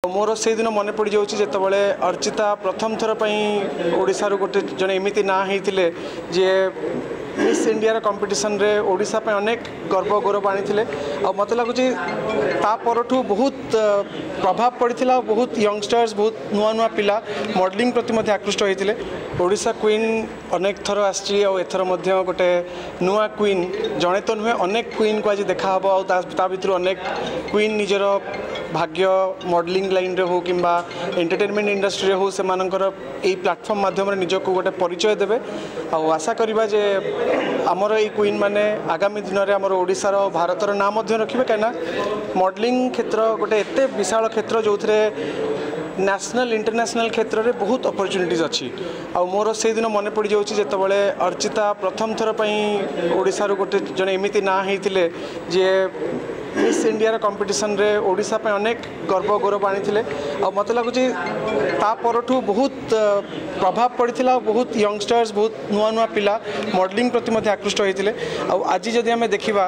मोर से दिन मन पड़ जाऊँ जितेबाला अर्चिता प्रथम थर ओडिशारू गोटे जन एमती ना होते जे मिस इंडिया कंपटीशन रे ओडिशा पे अनेक गर्व गौरव आनी मत लगुच तापरठू बहुत प्रभाव पड़ा बहुत यंगस्टर्स बहुत नुआ नुआ पिला मॉडलिंग प्रति आकृष्ट होते ओडिशा क्वीन अनेक थर आथर गोटे नुआ क्वीन जड़े तो नुहे अनेक क्वीन को आज देखा ता भर अनेक क्वीन निजर भाग्य मॉडलिंग लाइन रे हो कि एंटरटेनमेंट इंडस्ट्री हो से यही प्लेटफॉर्म माध्यम निजक गोटे परिचय देवे आशा करवा जे आमर ये क्वीन माने आगामी दिन में आमर ओडिशार भारतर नाम रखिए कहीं मॉडलिंग क्षेत्र गोटे एत विशाल क्षेत्र जो नेशनल इंटरनेशनल क्षेत्र में बहुत अपॉर्चुनिटीज अच्छी आ मोर से दिन मन पड़ जाऊँ जितेबाला अर्चिता प्रथम थर ओडिशारू गोटे जन एमती ना होते जे मिस इंडिया कंपटीशन रे ओडिशा पे अनेक गर्व गौरव आनी मत लगुच तापरठू बहुत प्रभाव पड़ा बहुत यंगस्टर्स बहुत नुआ नुआ पिला मॉडलिंग प्रति आकृष्ट होते आज जदि आम देखा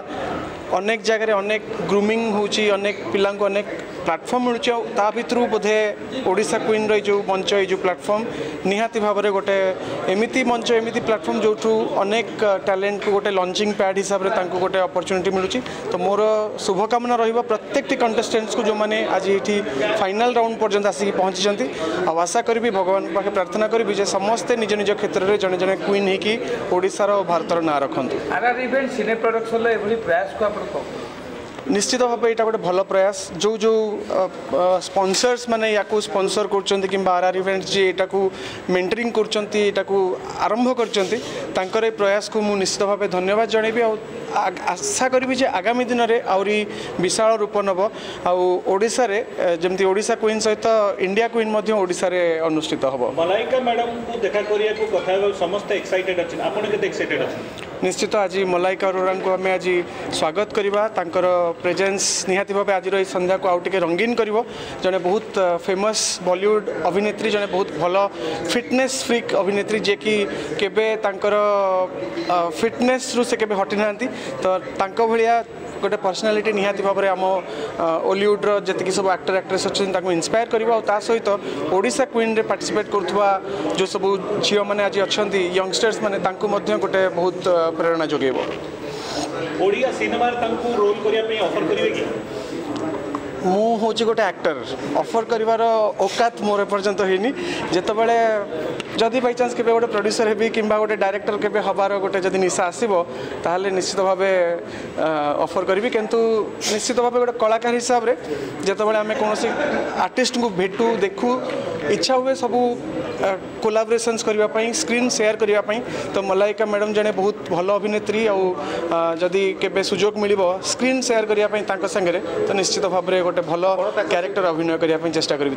अनेक जगह अनेक ग्रूमिंग होची अनेक पिला को अनेक प्लेटफॉर्म मिलूँ ता भितर बोधे ओडिशा क्वीन रो जो मंच ये जो प्लेटफॉर्म निहाती भाव में गोटे एमती मंच एमती प्लेटफॉर्म जो अनेक टैलेंट को गोटे लॉन्चिंग पैड हिसाब से गोटे अपॉर्चुनिटी मिलूँ तो मोर शुभकामना रहा प्रत्येक कंटेस्टेंट्स को जो मैंने आज ये फाइनल राउंड पर्यंत आसिक पहुँची आशा करी भगवान पाखे प्रार्थना करी जे समस्ते निज निज क्षेत्र में जड़े जड़े क्वीन होगी ओडिशार भारतर ना रखते प्रयास को निश्चित भाव यहाँ गोटे भल प्रयास जो जो स्पॉन्सर्स माने या स्पॉन्सर कर आर इवेंट जी यहाँ मेंटरिंग कर आरंभ कर प्रयास को मुझे निश्चित भाव धन्यवाद जनइबी आशा करी जे आगामी दिन में आहरी विशाल रूप नब आशा जमी ओडिशा क्वीन सहित इंडिया क्वीन ओडिशा रे अनुष्ठित हम मलाइका मैडम को देखा करिया समस्त एक्साइटेड अच्छे आपण केते एक्साइटेड अच्छे निश्चित आज मलाइका अरोरा को आम आज स्वागत करवा तांकर प्रेजेंस निहाती भाव आज संध्या को आउटे रंगीन कर जड़े बहुत फेमस बॉलीवुड अभिनेत्री जड़े बहुत भल फिटनेस फ्रिक अभिनेत्री जे कि केबे तांकर फिटनेस रु से केबे हटि ना तो तांको भलिया गोटे पर्सनालीटी निहाती भाव में आम ओलीवुड्र जी सब एक्टर एक्ट्रेस अच्छे इन्स्पायर करवा सहित ओडिशा क्वीन रे पार्टिसिपेट करुवा जो सब झील मैंने आज अच्छा यंगस्टर्स मैंने गोटे बहुत प्रेरणा जोगेब ओडिया सिनेमा रोल करने ऑफर करेंगे कि मु हूँ गोटे एक्टर ऑफर कर औकात मोर एपर्यंत होनी जितेबाला जदि बाई चान्स के गोटे प्रोड्यूसर हेबी कि गोटे डायरेक्टर के हबार गोटे जदि निशा आसो ताहले निश्चित भाव ऑफर करी किंतु निश्चित भाव गोटे कलाकार हिसाब से जितेबाला आम कौन आर्टिस्ट को भेटू देखू इच्छा हुए सबू कोलाबोरेशंस करने स्क्रीन शेयर करने तो मलाइका मैडम जड़े बहुत भल अभिनेत्री जदि केबे सुजोग मिल स्क्रीन शेयर करने सागर तो निश्चित भाव में गोटे भल क्यारेक्टर अभिनय करने चेष्टा करी।